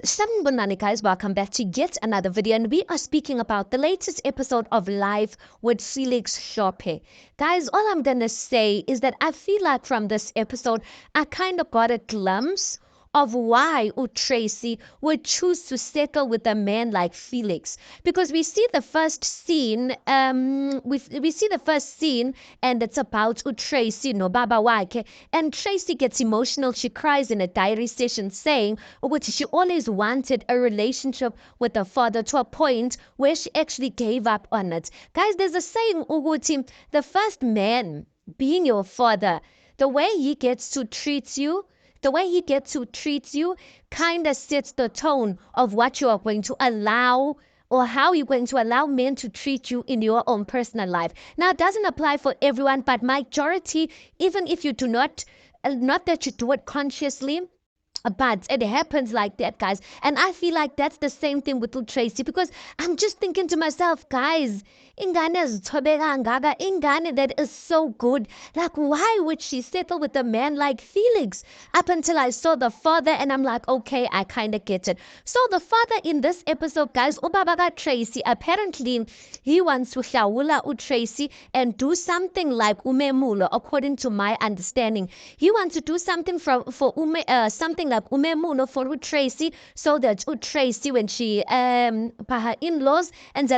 Sanibonani guys, welcome back to yet another video, and we are speaking about the latest episode of Live with Felix Shope. Guys, all I'm gonna say is that I feel like from this episode, I kind of got a glimpse of why Tracy would choose to settle with a man like Felix. Because we see the first scene, we see the first scene, and it's about Tracy no baba wake, and Tracy gets emotional. She cries in a diary session saying which she always wanted a relationship with her father to a point where she actually gave up on it. Guys, there's a saying ukuthi the first man being your father, the way he gets to treat you, kind of sets the tone of what you are going to allow or how you're going to allow men to treat you in your own personal life. Now, it doesn't apply for everyone, but majority, even if you do not that you do it consciously, but it happens like that, guys. And I feel like that's the same thing with Tracy, because I'm just thinking to myself, guys, ingane ezithobeka kangaka, ingane that is so good. Like, why would she settle with a man like Felix? Up until I saw the father, and I'm like, okay, I kind of get it. So the father in this episode, guys, ubaba ka Tracy, apparently he wants to hlawula Tracy and do something like umemulo, according to my understanding. He wants to do something something like umemulo for Tracy, so that Tracy, when she by her in-laws, and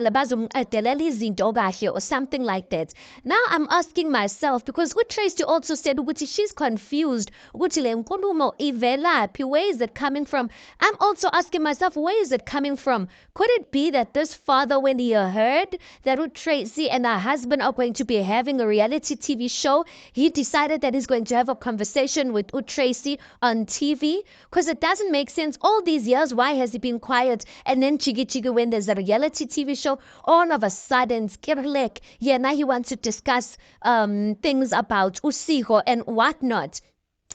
or something like that. Now I'm asking myself, because Tracy also said ukuthi she's confused ukuthi le nkulumo ivelaphi, where is it coming from? I'm also asking myself, where is it coming from? Could it be that this father, when he heard that Tracy and her husband are going to be having a reality TV show, he decided that he's going to have a conversation with Tracy on TV? Because it doesn't make sense. All these years, why has he been quiet? And then chigi when there's a reality TV show, all of a sudden, skirlek, yeah, now he wants to discuss things about Usiko and whatnot.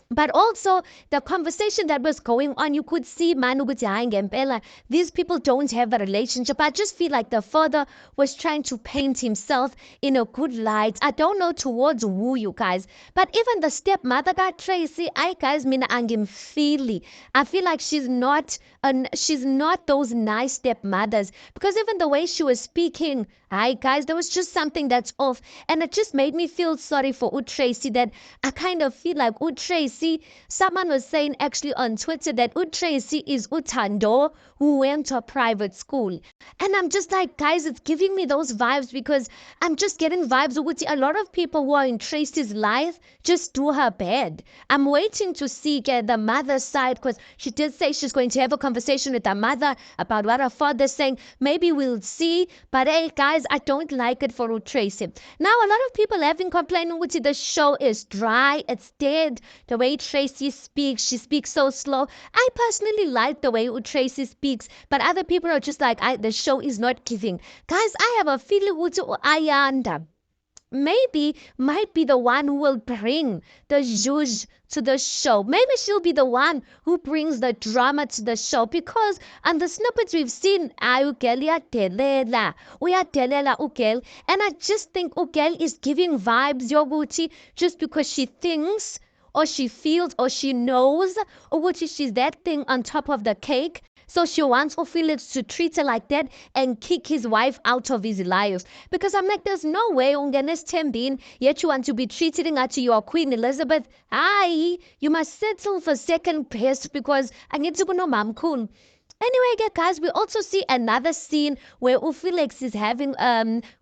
But also, the conversation that was going on, you could see, these people don't have a relationship. I just feel like the father was trying to paint himself in a good light. I don't know towards who, you guys. But even the stepmother got Tracy, mina angim feely. I feel like she's not those nice stepmothers. Because even the way she was speaking, guys, there was just something that's off. And it just made me feel sorry for Tracy, that I kind of feel like Tracy, someone was saying actually on Twitter that Tracy is Utando, who went to a private school. And I'm just like, guys, it's giving me those vibes, because I'm just getting vibes of a lot of people who are in Tracy's life just do her bad. I'm waiting to see the mother's side, because she did say she's going to have a conversation with her mother about what her father's saying. Maybe we'll see. But hey, guys, I don't like it for Tracy. Now, a lot of people have been complaining the show is dry, it's dead. The way Tracy speaks, she speaks so slow. I personally like the way Tracy speaks, but other people are just like, the show is not giving. Guys, I have a feeling Ayanda maybe might be the one who will bring the zhuzh to the show. Maybe she'll be the one who brings the drama to the show, because on the snippets we've seen, Ugel uyadelela Ugel, and I just think Ugel is giving vibes Yoguchi just because she thinks or she feels or she knows or she's that thing on top of the cake. So she wants Felix to treat her like that and kick his wife out of his life. Because I'm like, there's no way ungenes tembin, yet you want to be treated at your Queen Elizabeth. Aye, you must settle for second best, because I need to go no mom cool. Anyway, guys, we also see another scene where Felix is having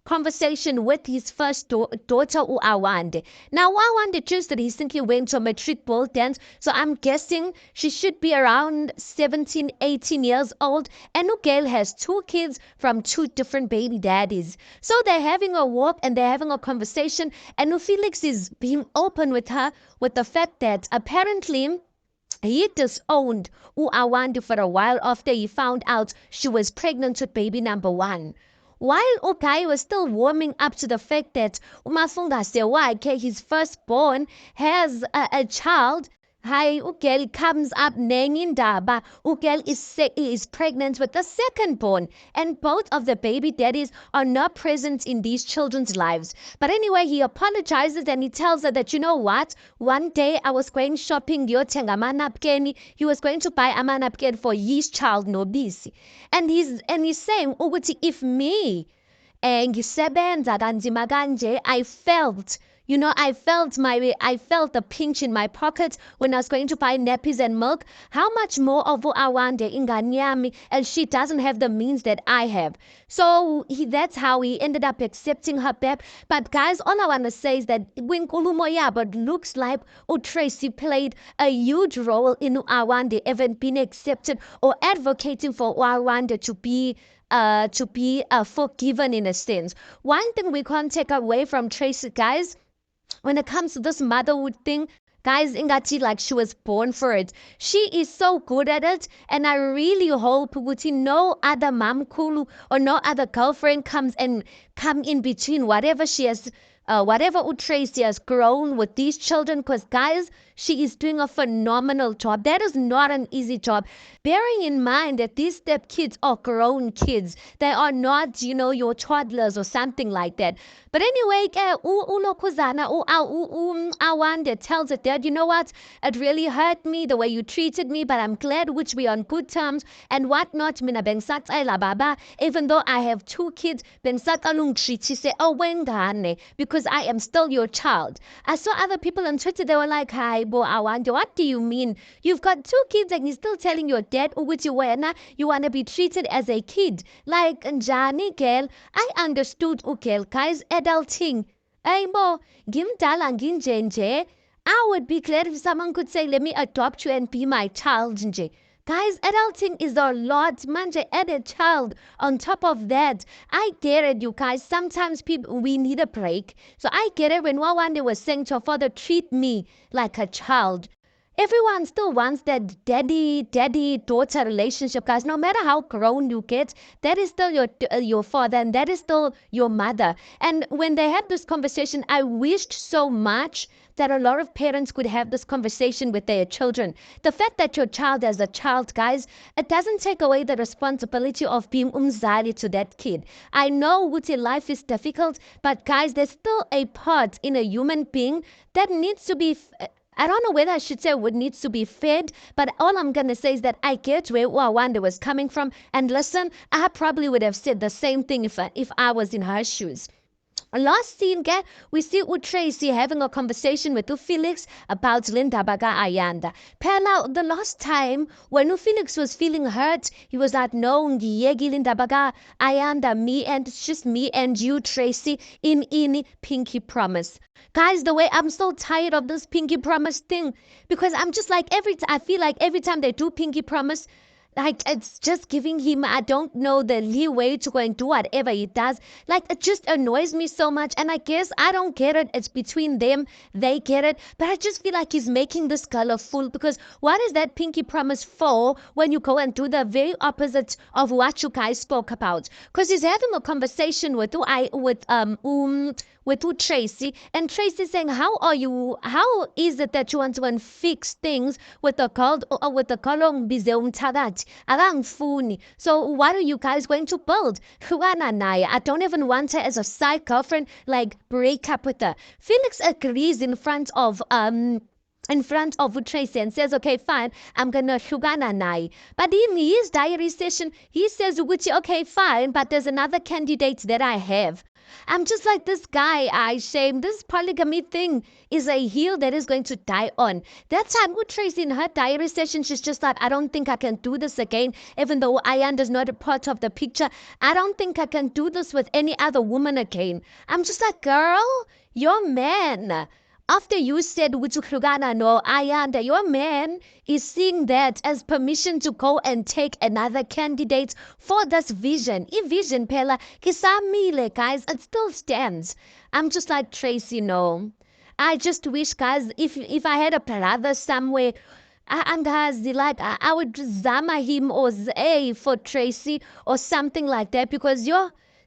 conversation with his first daughter, Awande. Now, Awande just recently went to a matric ball dance, so I'm guessing she should be around 17, 18 years old. And Ugel has 2 kids from 2 different baby daddies. So they're having a walk and they're having a conversation, and Felix is being open with her with the fact that apparently he disowned Awande for a while after he found out she was pregnant with baby number 1. While Okai was still warming up to the fact that Umafungase Wake, his firstborn, has a child, Hi, ugirl comes up nenye indaba. Ugirl is pregnant with the second born, and both of the baby daddies are not present in these children's lives. But anyway, he apologizes and he tells her that, you know what? One day I was going shopping, ngiyothenga amanapukeni. He was going to buy amanapukeni for his child Nobisi. And he's saying, ukuthi if me ngisebenza kanzima kanje, I felt the pinch in my pocket when I was going to buy nappies and milk. How much more of awande ingane yami, and she doesn't have the means that I have. So that's how he ended up accepting her back. But guys, all I want to say is that when but looks like Tracy played a huge role in Awande even being accepted or advocating for Awande to be forgiven in a sense. One thing we can't take away from Tracy, guys, when it comes to this motherhood thing, guys, ingati like she was born for it. She is so good at it, and I really hope Puguti no other mom kulu or no other girlfriend come in between whatever she has. Whatever Tracy has grown with these children, because guys, she is doing a phenomenal job. That is not an easy job. Bearing in mind that these step kids are grown kids, they are not, your toddlers or something like that. But anyway, Ulokuzana, Awande tells it that, you know what, it really hurt me the way you treated me, but I'm glad which we are on good terms and whatnot. Mina bengsat baba, even though I have two kids, bengsat alung se wengane, because I am still your child. I saw other people on Twitter, they were like, hi, bo Awande, what do you mean? You've got two kids and you're still telling your dad, which you want to be treated as a kid. Like, Njani, girl, I understood, girl, guys, adulting. Hey, bo, gimdala nginjenje. I would be glad if someone could say, let me adopt you and be my child, nje. Guys, adulting is a lot. Manje, add a child on top of that. I get it, you guys. Sometimes we need a break. So I get it when Wawande was saying to her father, treat me like a child. Everyone still wants that daddy-daughter relationship, guys. No matter how grown you get, that is still your father and that is still your mother. And when they had this conversation, I wished so much that a lot of parents could have this conversation with their children. The fact that your child is a child, guys, it doesn't take away the responsibility of being umzali to that kid. I know Wuti life is difficult, but guys, there's still a part in a human being that needs to be I don't know whether I should say what needs to be fed, but all I'm going to say is that I get where Wawanda was coming from. And listen, I probably would have said the same thing if I was in her shoes. Last scene, we see Tracy having a conversation with Felix about Linda Baga Ayanda. Pela, the last time when Felix was feeling hurt, he was like, no, ngiyeki Linda Baga Ayanda, it's just me and you, Tracy, in Pinky Promise. Guys, the way I'm so tired of this Pinky Promise thing, because I'm just like, I feel like every time they do Pinky Promise, like it's just giving him, I don't know, the leeway to go and do whatever he does. Like it just annoys me so much. And I guess I don't get it. It's between them. They get it. But I just feel like he's making this girl a fool, because what is that Pinky Promise for when you go and do the very opposite of what you guys spoke about? Because he's having a conversation with Tracy, and Tracy saying, how is it that you want to fix things with the kolong bizeum tagat? So what are you guys going to build? I don't even want her as a side girlfriend, like break up with her. Felix agrees in front of Tracy and says, okay, fine, I'm gonna Shugana Nai. But in his diary session, he says, okay, fine, but there's another candidate that I have. I'm just like, this guy, this polygamy thing is a hill that is going to die on. That time with Tracy in her diary session, she's just like, I don't think I can do this again, even though Ayanda is not a part of the picture. I don't think I can do this with any other woman again. I'm just like, girl, your man. After you said Witsukrugana no Ayanda, your man is seeing that as permission to go and take another candidate for this vision. If vision Pela Kisamile, guys, it still stands. I'm just like, Tracy, no. I just wish, guys, if I had a brother somewhere, I would zama him or A for Tracy or something like that, because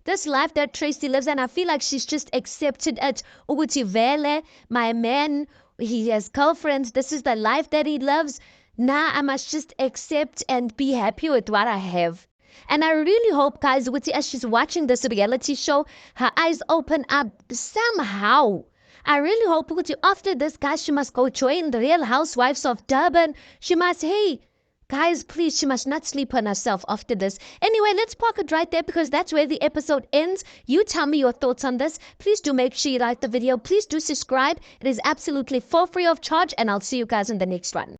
this life that Tracy lives, and I feel like she's just accepted it. Ukuthi vele, my man he has girlfriends. This is the life that he loves. Now I must just accept and be happy with what I have. And I really hope, guys, as she's watching this reality show, her eyes open up somehow. I really hope after this, guys, she must go join the Real Housewives of Durban. She must, hey, guys, please, she must not sleep on herself after this. Anyway, let's park it right there because that's where the episode ends. You tell me your thoughts on this. Please do make sure you like the video. Please do subscribe. It is absolutely for free of charge, and I'll see you guys in the next one.